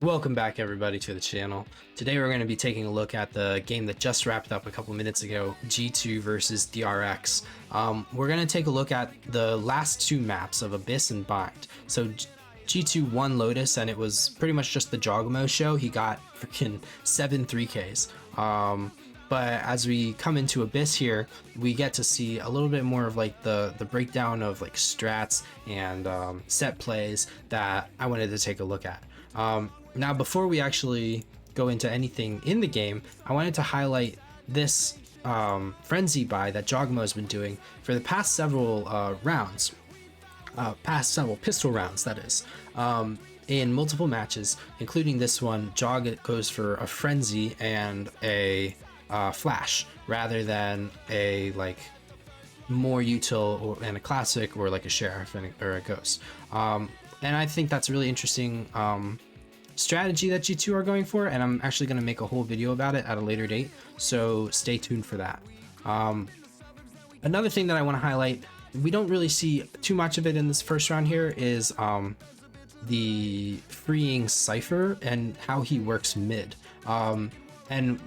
Welcome back everybody to the channel. Today we're going to be taking a look at the game that just wrapped up a couple minutes ago, G2 versus DRX. We're going to take a look at the last two maps of Abyss and Bind. So G2 won Lotus and it was pretty much just the Jogamo show. He got freaking 7 3Ks. But as we come into Abyss here, we get to see a little bit more of like the breakdown of like strats and set plays that I wanted to take a look at. Now, before we actually go into anything in the game, I wanted to highlight this frenzy buy that Jogamo has been doing for the past several rounds, past several pistol rounds, that is, in multiple matches, including this one. Jog goes for a frenzy and a flash rather than a like more util and a classic or like a sheriff or a ghost. And I think that's a really interesting strategy that G2 are going for, and I'm actually going to make a whole video about it at a later date, so stay tuned for that. Another thing that I want to highlight, we don't really see too much of it in this first round here, is the freeing Cypher and how he works mid. And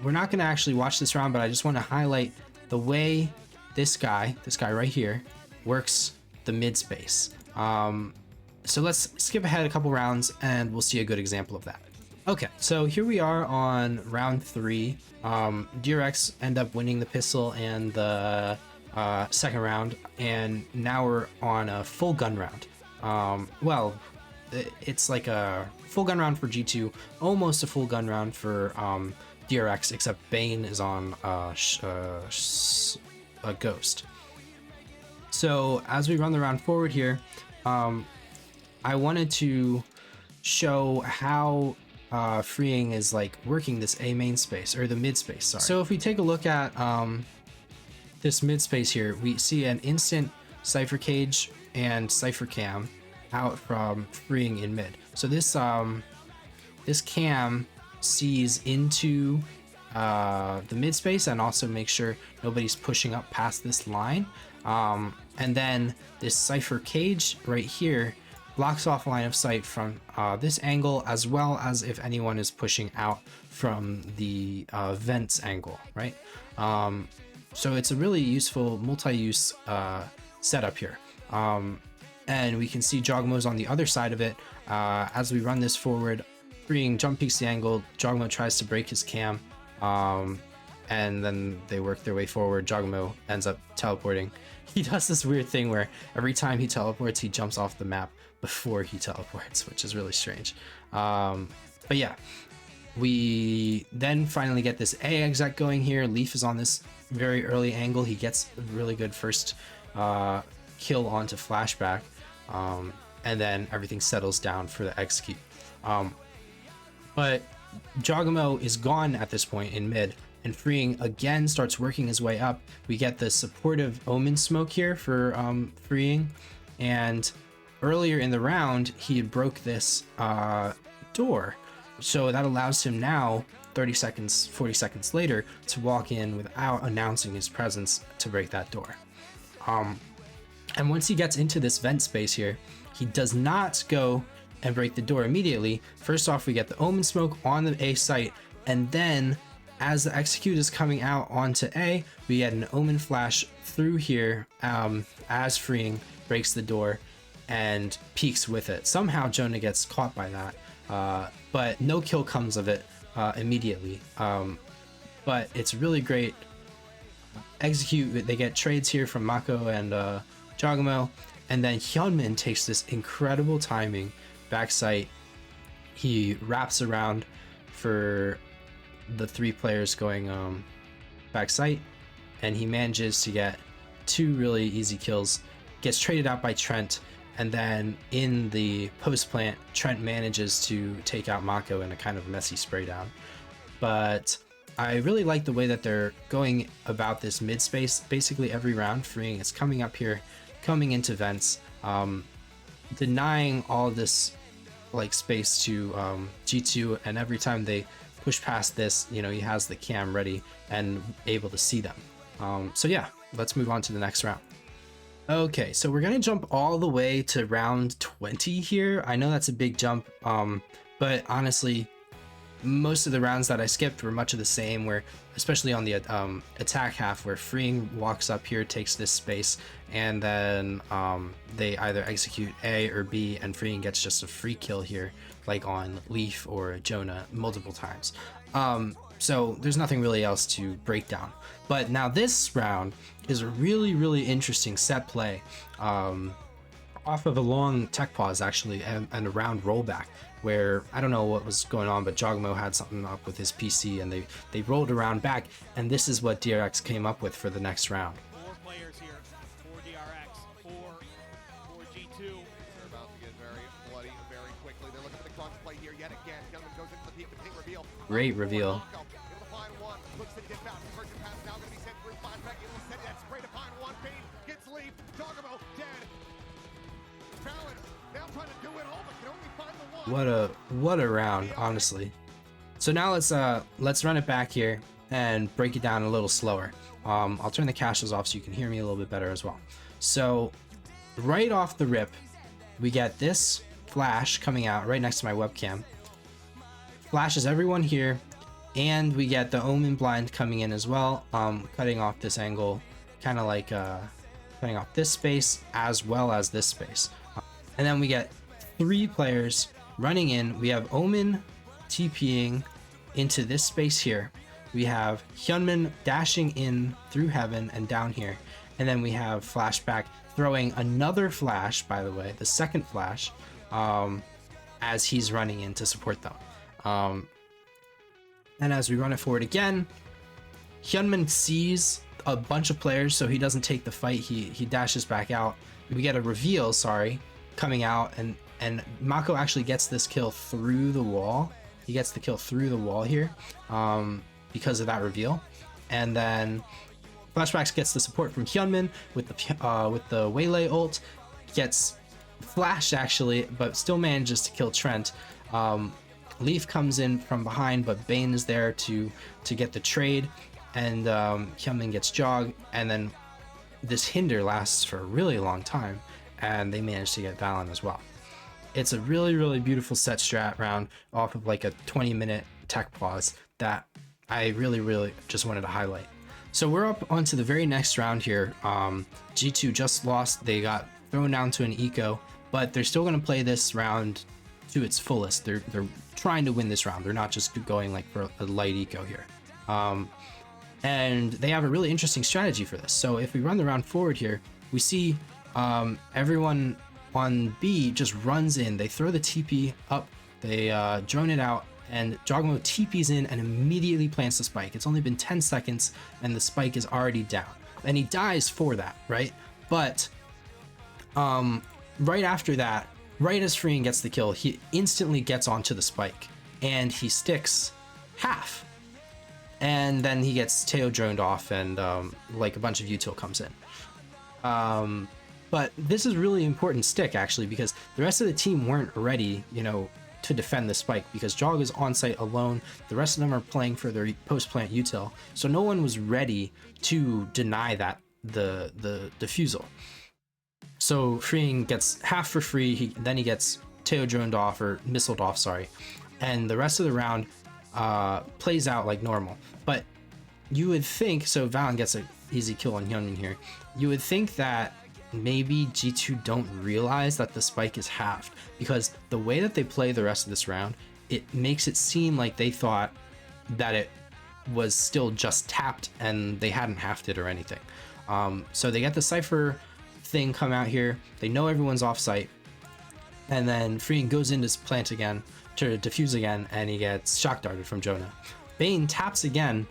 we're not going to actually watch this round, but I just want to highlight the way this guy right here works the mid space. So let's skip ahead a couple rounds and we'll see a good example of that. Okay, so here we are on round 3. DRX end up winning the pistol and the second round, and now we're on a full gun round. Well, it's like a full gun round for G2, almost a full gun round for DRX, except Bane is on a ghost. So as we run the round forward here, I wanted to show how freeing is like working this A main space, or the mid space, sorry. So if we take a look at this mid space here, we see an instant Cypher Cage and Cypher Cam out from freeing in mid. So this this cam sees into the mid space and also makes sure nobody's pushing up past this line. And then this Cypher Cage right here blocks off line of sight from this angle, as well as if anyone is pushing out from the vents angle, right? So it's a really useful multi-use setup here. And we can see Jogamo's on the other side of it. As we run this forward, freeing jump peeks the angle, Jogamo tries to break his cam, and then they work their way forward. Jogamo ends up teleporting. He does this weird thing where every time he teleports, he jumps off the map before he teleports, which is really strange. But yeah, we then finally get this A exec going here. Leaf is on this very early angle. He gets a really good first kill onto flashback, and then everything settles down for the execute. But Jogamo is gone at this point in mid, and freeing again starts working his way up. We get the supportive omen smoke here for freeing, and earlier in the round he had broke this door, so that allows him now 30 seconds 40 seconds later to walk in without announcing his presence to break that door. And once he gets into this vent space here, he does not go and break the door immediately. First off, we get the omen smoke on the A site, and then as the execute is coming out onto A, we get an omen flash through here as freeing breaks the door and peeks with it. Somehow Jonah gets caught by that, but no kill comes of it immediately. But it's really great execute. They get trades here from Mako and Jogamo, and then Hyunmin takes this incredible timing backside. He wraps around for the 3 players going backside, and he manages to get 2 really easy kills. Gets traded out by Trent, and then in the post plant, Trent manages to take out Mako in a kind of messy spray down. But I really like the way that they're going about this mid space. Basically every round, freeing is coming up here, coming into vents, denying all this like space to G2, and every time they push past this, you know, he has the cam ready and able to see them. So yeah, let's move on to the next round. Okay, so we're gonna jump all the way to round 20 here. I know that's a big jump, But honestly, most of the rounds that I skipped were much of the same, where especially on the attack half, where Freeing walks up here, takes this space, and then they either execute A or B, and Freeing gets just a free kill here, like on Leaf or Jonah multiple times. So there's nothing really else to break down. But now this round is a really interesting set play, off of a long tech pause actually, and a round rollback, where I don't know what was going on, but Jogmo had something up with his PC and they rolled around back, and this is what DRX came up with for the next round. 4 players here, 4 DRX, 4 G2. They're about to get very bloody very quickly. They're looking for the crunch play here yet again. Gentleman goes into the peak reveal. Great reveal. Able to find one. Looks to get back. Conversion pass now going to be sent through. Flashback. Able to send that spray to find one. Bane gets leave. Jogmo dead. Fallon now trying to do it all, but can only find the one. What a round, honestly. So now let's run it back here and break it down a little slower. I'll turn the caches off so you can hear me a little bit better as well. So right off the rip, we get this flash coming out right next to my webcam. Flashes everyone here, and we get the Omen blind coming in as well, cutting off this angle, kind of like cutting off this space as well as this space. And then we get 3 players running in. We have Omen TPing into this space here. We have Hyunmin dashing in through heaven and down here. And then we have Flashback throwing another flash, by the way, the second flash, as he's running in to support them. And as we run it forward again, Hyunmin sees a bunch of players, so he doesn't take the fight. He dashes back out. We get a reveal, coming out, and Mako actually gets this kill through the wall. He gets the kill through the wall here, because of that reveal. And then Flashbacks gets the support from Hyunmin with the Waylay ult, gets flashed actually, but still manages to kill Trent. Leaf comes in from behind, but Bane is there to get the trade, and Hyunmin gets Jog, and then this hinder lasts for a really long time, and they manage to get Valorant as well. It's a really beautiful set strat round off of like a 20-minute tech pause that I really just wanted to highlight. So we're up onto the very next round here. G2 just lost. They got thrown down to an eco, but they're still going to play this round to its fullest. They're trying to win this round. They're not just going like for a light eco here. And they have a really interesting strategy for this. So if we run the round forward here, we see everyone on B just runs in. They throw the TP up, they drone it out, and Jogmo TP's in and immediately plants the spike. It's only been 10 seconds and the spike is already down. And he dies for that, right? But right after that, right as Freeing gets the kill, he instantly gets onto the spike and he sticks half. And then he gets Teo droned off, and like a bunch of util comes in. But this is really important stick actually, because the rest of the team weren't ready, to defend the spike, because Jog is on site alone. The rest of them are playing for their post-plant util, so no one was ready to deny that the defusal. So Freeing gets half for free. Then he gets Teo droned off, or missiled off, sorry, and the rest of the round plays out like normal. But you would think, so Valen gets an easy kill on Hyunmin here. You would think that maybe G2 don't realize that the spike is halved, because the way that they play the rest of this round, it makes it seem like they thought that it was still just tapped and they hadn't halved it or anything. So they get the Cypher thing come out here. They know everyone's off site, and then Freeing goes into his plant again to defuse again, and he gets shock darted from Jonah. Bane taps again,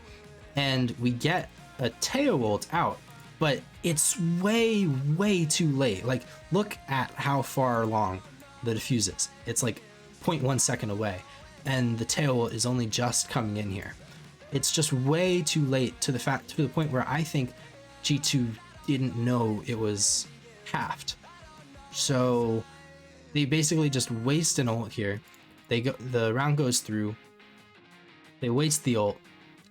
and we get a Teo ult out, but it's way too late. Like, look at how far along the defuse is. It's like 0.1 second away, and the Teo is only just coming in here. It's just way too late, to the point where I think G2 didn't know it was halved. So they basically just waste an ult here. The round goes through, they waste the ult,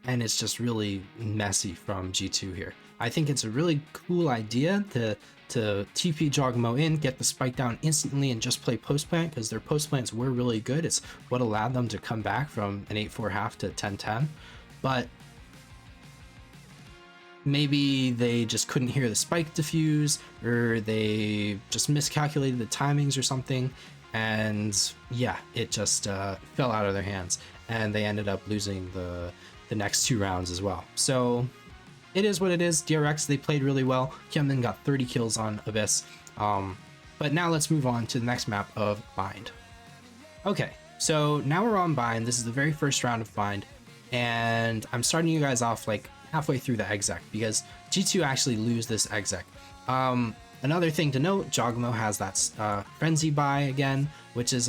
and it's just really messy from G2 here. I think it's a really cool idea to TP Jogmo in, get the spike down instantly, and just play post plant, because their post plants were really good. It's what allowed them to come back from an 8-4 half to 10-10. But maybe they just couldn't hear the spike diffuse, or they just miscalculated the timings or something, and yeah, it just fell out of their hands, and they ended up losing the next 2 rounds as well. So it is what it is. DRX, they played really well. Hyunmin got 30 kills on Abyss. But now let's move on to the next map of Bind. Okay, so now we're on Bind. This is the very first round of Bind, and I'm starting you guys off like halfway through the exec, because G2 actually lose this exec. Another thing to note, Jogmo has that frenzy buy again, which is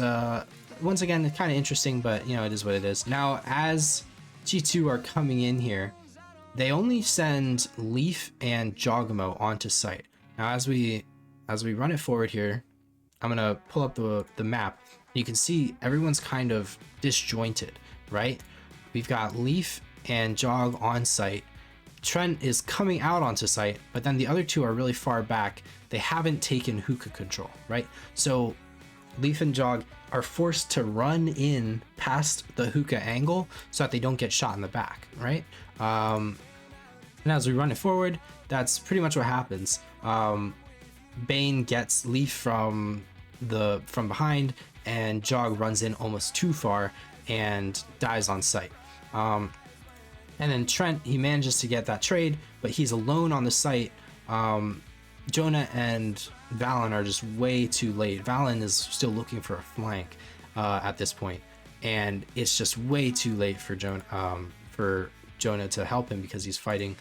once again kind of interesting, but you know, it is what it is. Now, as G2 are coming in here, they only send Leaf and Jogmo onto site. Now, as we run it forward here, I'm gonna pull up the map. You can see everyone's kind of disjointed, right? We've got Leaf and Jog on site. Trent is coming out onto site, but then the other 2 are really far back. They haven't taken hookah control, right? So Leaf and Jog are forced to run in past the hookah angle so that they don't get shot in the back, right? And as we run it forward, that's pretty much what happens. Bane gets Leaf from behind, and Jog runs in almost too far and dies on site. And then Trent, he manages to get that trade, but he's alone on the site. Jonah and Valen are just way too late. Valen is still looking for a flank at this point, and it's just way too late for Jonah to help him, because he's fighting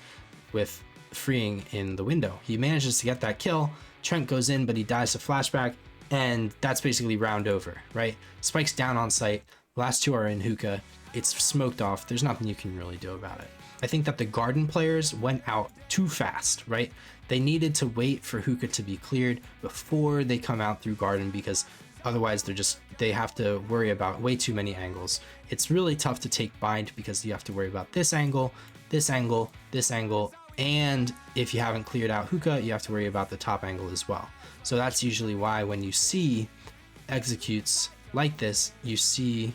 with freeing in the window. He manages to get that kill. Trent goes in, but he dies to flashback, and that's basically round over, right? Spike's down on site. Last 2 are in hookah. It's smoked off. There's nothing you can really do about it. I think that the garden players went out too fast, right? They needed to wait for hookah to be cleared before they come out through garden, because otherwise they have to worry about way too many angles. It's really tough to take bind, because you have to worry about this angle, this angle, this angle, and if you haven't cleared out hookah, you have to worry about the top angle as well. So that's usually why when you see executes like this, you see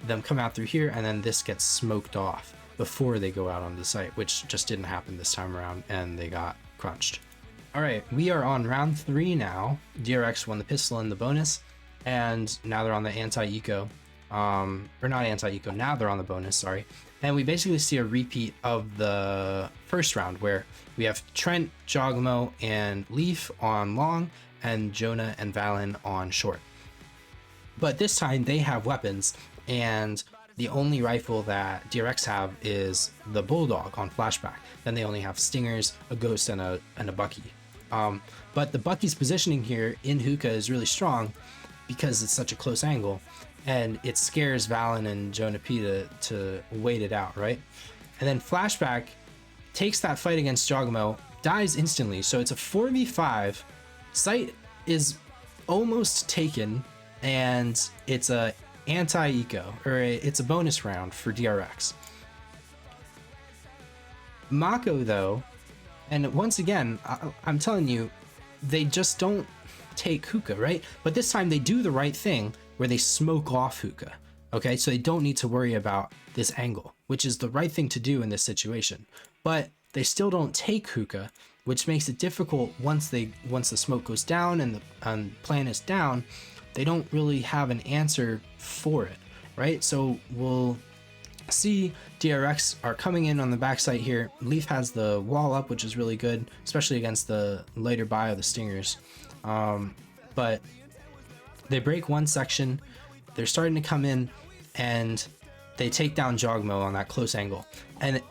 them come out through here, and then this gets smoked off before they go out on the site, which just didn't happen this time around, and they got crunched. All right, we are on round 3 now. DRX won the pistol and the bonus, and now they're on the anti-eco. Or not anti-eco, now they're on the bonus, sorry. And we basically see a repeat of the first round, where we have Trent, Jogmo, and Leaf on long, and Jonah and Valen on short. But this time they have weapons, and the only rifle that DRX have is the Bulldog on flashback. Then they only have stingers, a ghost, and a Bucky. But the Bucky's positioning here in hookah is really strong, because it's such a close angle, and it scares Valen and Jonah P to wait it out, right? And then flashback takes that fight against Jogmo, dies instantly, so it's a 4v5. Site is almost taken, and it's a anti-eco, or it's a bonus round for DRX. Mako though, and once again, I'm telling you, they just don't take hookah, right? But this time they do the right thing, where they smoke off hookah. Okay, so they don't need to worry about this angle, which is the right thing to do in this situation. But they still don't take hookah, which makes it difficult once the smoke goes down and the plan is down. They don't really have an answer for it, right? So we'll see DRX are coming in on the backside here. Leaf has the wall up, which is really good, especially against the later buy of the stingers. But they break one section, they're starting to come in, and they take down Jogmo on that close angle. And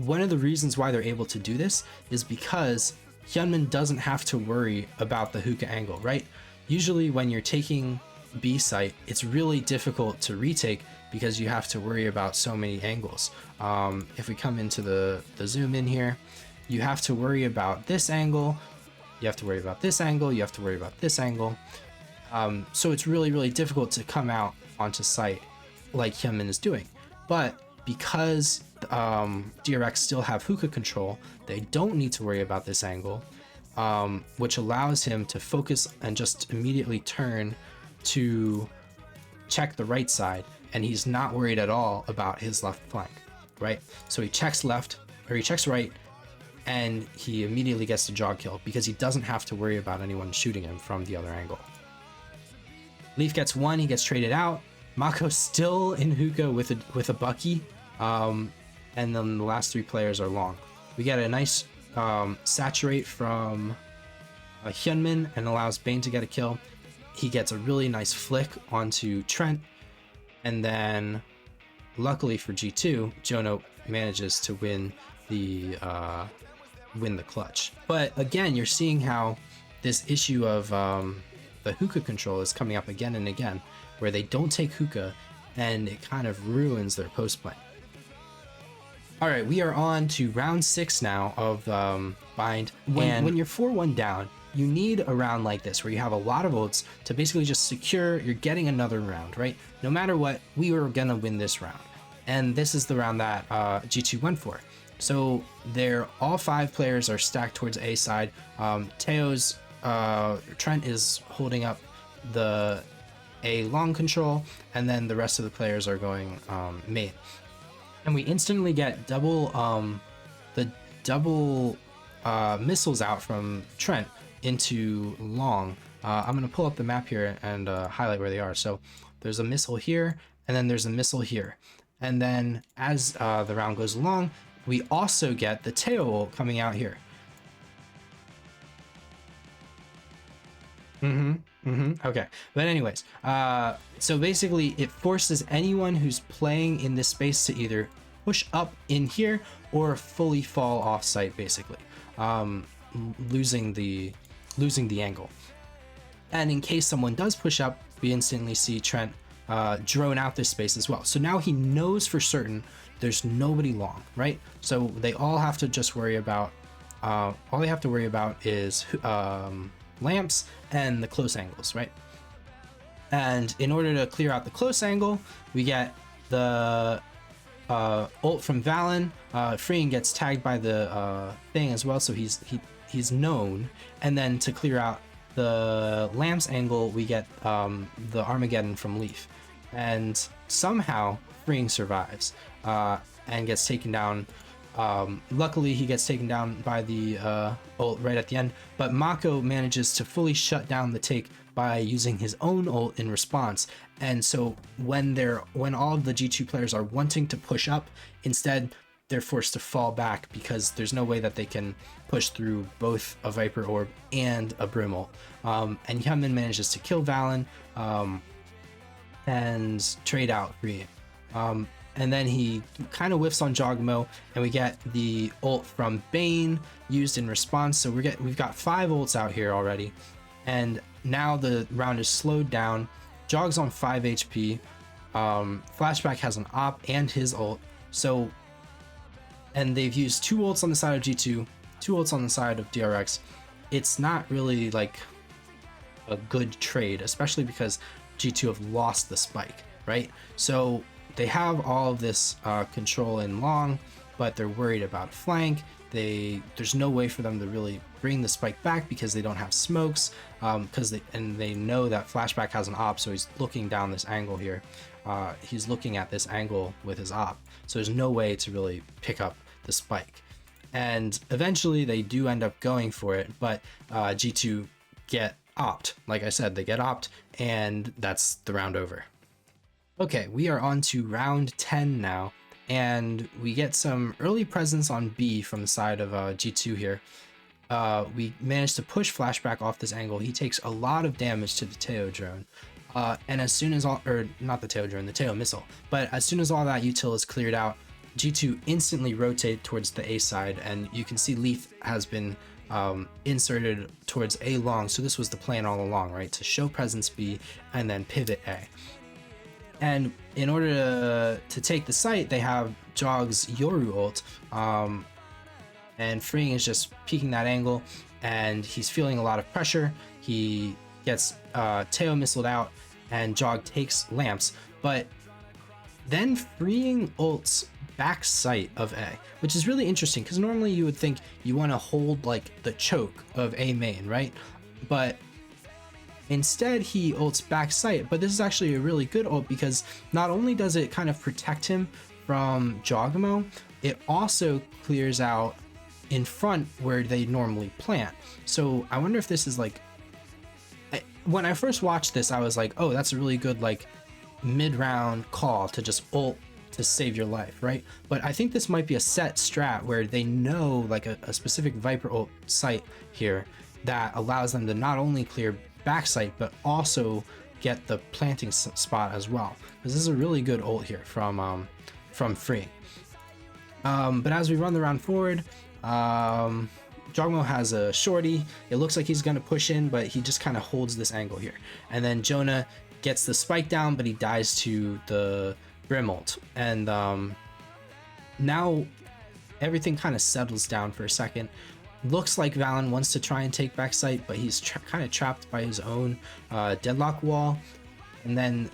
one of the reasons why they're able to do this is because Hyunmin doesn't have to worry about the hookah angle, right? Usually when you're taking B site, it's really difficult to retake, because you have to worry about so many angles. If we come into the zoom in here, you have to worry about this angle, you have to worry about this angle, you have to worry about this angle. So it's really, really difficult to come out onto site like Hyunmin is doing. But because DRX still have hookah control, they don't need to worry about this angle, which allows him to focus and just immediately turn to check the right side, and he's not worried at all about his left flank, right? So he checks left, or he checks right, and he immediately gets the jog kill because he doesn't have to worry about anyone shooting him from the other angle. Leaf gets one, he gets traded out. Mako's still in hookah with a Bucky, and then the last three players are long. We get a nice saturate from Hyunmin and allows Bane to get a kill. He gets a really nice flick onto Trent, and then luckily for G2, Jono manages to win the clutch. But again, you're seeing how this issue of the hookah control is coming up again and again, where they don't take hookah and it kind of ruins their post play. All right, we are on to round 6 now of Bind. When you're 4-1 down, you need a round like this where you have a lot of ults to basically just secure you're getting another round, right? No matter what, we were gonna win this round. And this is the round that G2 went for. So all 5 players are stacked towards A side. Teo's Trent is holding up the A long control, and then the rest of the players are going main. And we instantly get double missiles out from Trent into long. I'm gonna pull up the map here and highlight where they are. So there's a missile here, and then there's a missile here. And then as the round goes along, we also get the Teo ult coming out here. Okay, but anyways, so basically it forces anyone who's playing in this space to either push up in here or fully fall off site, basically, losing the angle. And in case someone does push up, we instantly see Trent drone out this space as well. So now he knows for certain there's nobody long, right? So they all have to just worry about is lamps and the close angles, right? And in order to clear out the close angle, we get the ult from Valen. Freeing gets tagged by the thing as well, so he's known. And then to clear out the lamps angle, we get the Armageddon from Leaf. And somehow Freeing survives and gets taken down. Luckily, he gets taken down by the ult right at the end, but Mako manages to fully shut down the take by using his own ult in response. And so when all of the G2 players are wanting to push up, instead they're forced to fall back because there's no way that they can push through both a Viper Orb and a Brim ult. And Hyunmin manages to kill Valen and trade out Freeing. And then he kind of whiffs on Jogmo, and we get the ult from Bane used in response. So we've got 5 ults out here already, and now the round is slowed down. Jog's on 5 HP. Flashback has an op and his ult. So, and they've used 2 ults on the side of G2, 2 ults on the side of DRX. It's not really like a good trade, especially because G2 have lost the spike, right? So they have all of this control in long, but they're worried about flank. There's no way for them to really bring the spike back because they don't have smokes, and they know that Flashback has an op, so he's looking down this angle here. He's looking at this angle with his op, so there's no way to really pick up the spike. And eventually they do end up going for it, but G2 get opt. Like I said, they get opt, and that's the round over. Okay, we are on to round 10 now, and we get some early presence on B from the side of G2 here. We managed to push Flashback off this angle. He takes a lot of damage to the Teo drone. And as soon as not the Teo drone, the Teo missile, but as soon as all that util is cleared out, G2 instantly rotate towards the A side, and you can see Leaf has been inserted towards A long. So this was the plan all along, right? To show presence B and then pivot A. And in order to take the site, they have Jog's Yoru ult, and Freeing is just peeking that angle, and he's feeling a lot of pressure. He gets Teo missiled out, and Jog takes lamps, but then Freeing ults back sight of A, which is really interesting because normally you would think you want to hold like the choke of A main, right? But instead he ults back sight, but this is actually a really good ult because not only does it kind of protect him from Jogamo, it also clears out in front where they normally plant. So I wonder if this is like, when I first watched this, I was like, oh, that's a really good like mid-round call to just ult to save your life, right? But I think this might be a set strat where they know like a specific Viper ult site here that allows them to not only clear backside but also get the planting spot as well, because this is a really good ult here from Free. But as we run the round forward, Jogmo has a shorty. It looks like he's gonna push in, but he just kind of holds this angle here, and then Jonah gets the spike down, but he dies to the Brim ult. And now everything kind of settles down for a second. Looks like Valen wants to try and take backside, but he's kind of trapped by his own deadlock wall. And then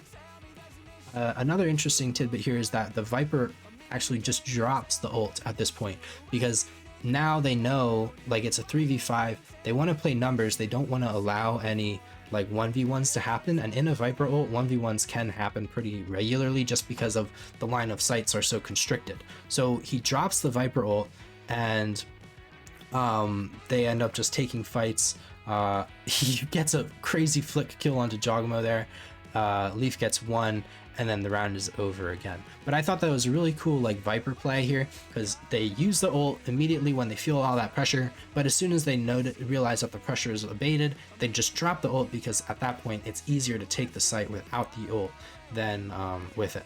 another interesting tidbit here is that the Viper actually just drops the ult at this point, because now they know like it's a 3v5. They want to play numbers. They don't want to allow any like 1v1s to happen, and in a Viper ult 1v1s can happen pretty regularly just because of the line of sights are so constricted. So he drops the Viper ult, and they end up just taking fights. He gets a crazy flick kill onto Jogamo there. Leaf gets one, and then the round is over again. But I thought that was a really cool like Viper play here, because they use the ult immediately when they feel all that pressure, but as soon as they realize that the pressure is abated, they just drop the ult, because at that point it's easier to take the site without the ult than with it.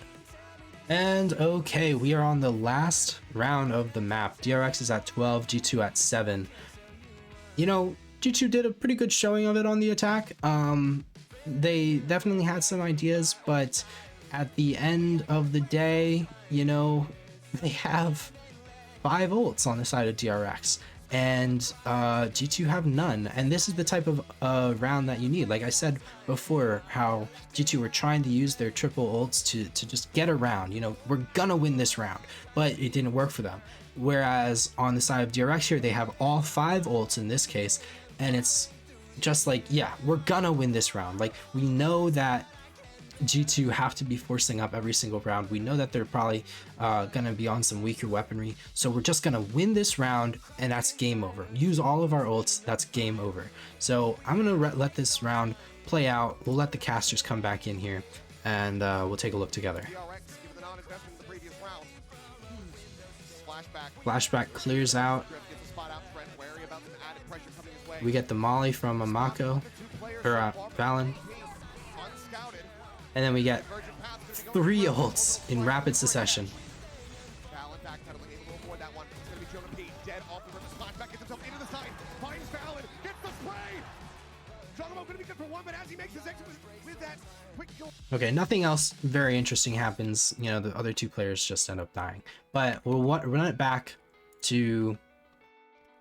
And okay, we are on the last round of the map. DRX is at 12, G2 at 7. You know, G2 did a pretty good showing of it on the attack. They definitely had some ideas, but at the end of the day, you know, they have 5 ults on the side of DRX, and G2 have none. And this is the type of round that you need. Like I said before, how G2 were trying to use their triple ults to just get around. You know, we're gonna win this round, but it didn't work for them. Whereas on the side of DRX here, they have all 5 ults in this case, and it's just like, yeah, we're gonna win this round. Like, we know that G2 have to be forcing up every single round. We know that they're probably gonna be on some weaker weaponry, so we're just gonna win this round, and that's game over. Use all of our ults, that's game over. So I'm gonna let this round play out. We'll let the casters come back in here, and we'll take a look together. DRX given the non-investment in the previous round. Flashback clears out. We get the molly from Amako, or Valen. And then we get 3 ults in rapid succession. Okay, nothing else very interesting happens. You know, the other 2 players just end up dying. But we'll run it back to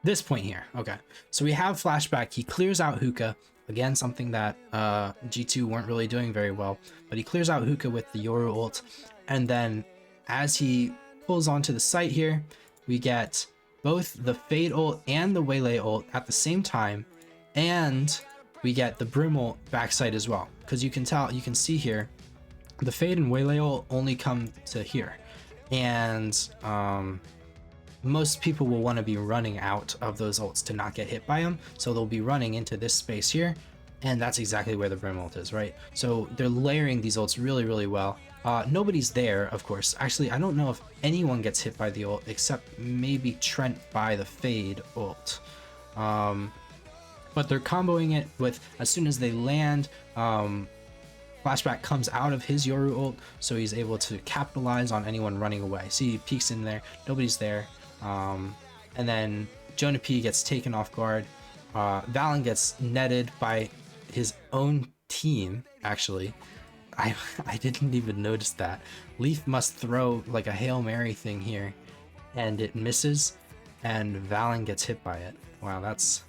this point here. Okay, so we have Flashback. He clears out Hookah. Again, something that G2 weren't really doing very well, but he clears out Hookah with the Yoru ult, and then as he pulls onto the site here, we get both the Fade ult and the Waylay ult at the same time, and we get the Brim ult backside as well, because you can see here, the Fade and Waylay ult only come to here, and most people will want to be running out of those ults to not get hit by them, so they'll be running into this space here, and that's exactly where the Brim ult is, right? So they're layering these ults really, really well. Nobody's there, of course. Actually, I don't know if anyone gets hit by the ult except maybe Trent by the Fade ult. But they're comboing it with, as soon as they land, Flashback comes out of his Yoru ult, so he's able to capitalize on anyone running away. See, he peeks in there, nobody's there. And then Jonah P gets taken off guard. Valen gets netted by his own team, actually. I didn't even notice that. Leaf must throw like a Hail Mary thing here, and it misses, and Valen gets hit by it. Wow, that's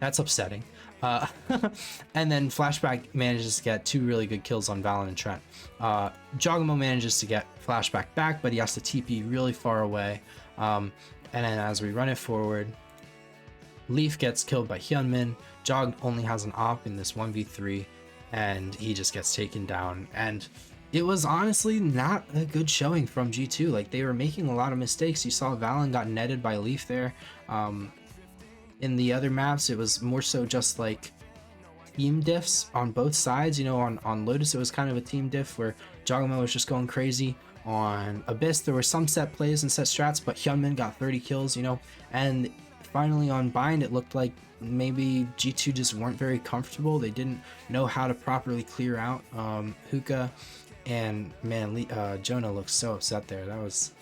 upsetting. And then Flashback manages to get 2 really good kills on Valen and Trent. Jogamo manages to get flashback back, but he has to TP really far away. And then as we run it forward, Leaf gets killed by Hyunmin. Jog only has an op in this 1v3, and he just gets taken down. And it was honestly not a good showing from G2. Like, they were making a lot of mistakes. You saw Valen got netted by Leaf there. In the other maps, it was more so just like team diffs on both sides. You know, on Lotus, it was kind of a team diff where Jogamo was just going crazy. On Abyss, there were some set plays and set strats, but Hyunmin got 30 kills, you know. And finally on Bind, it looked like maybe G2 just weren't very comfortable. They didn't know how to properly clear out Hookah. And man, Jonah looks so upset there. That was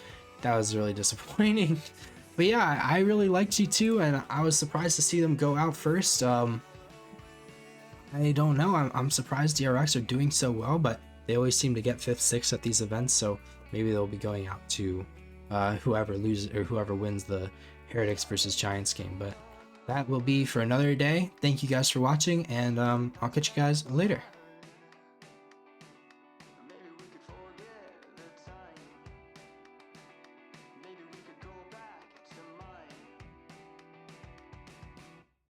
really disappointing. But yeah, I really liked G2, and I was surprised to see them go out first. I don't know. I'm surprised DRX are doing so well, but they always seem to get 5th, 6th at these events. So maybe they'll be going out to whoever loses or whoever wins the Heretics versus Giants game. But that will be for another day. Thank you guys for watching, and I'll catch you guys later.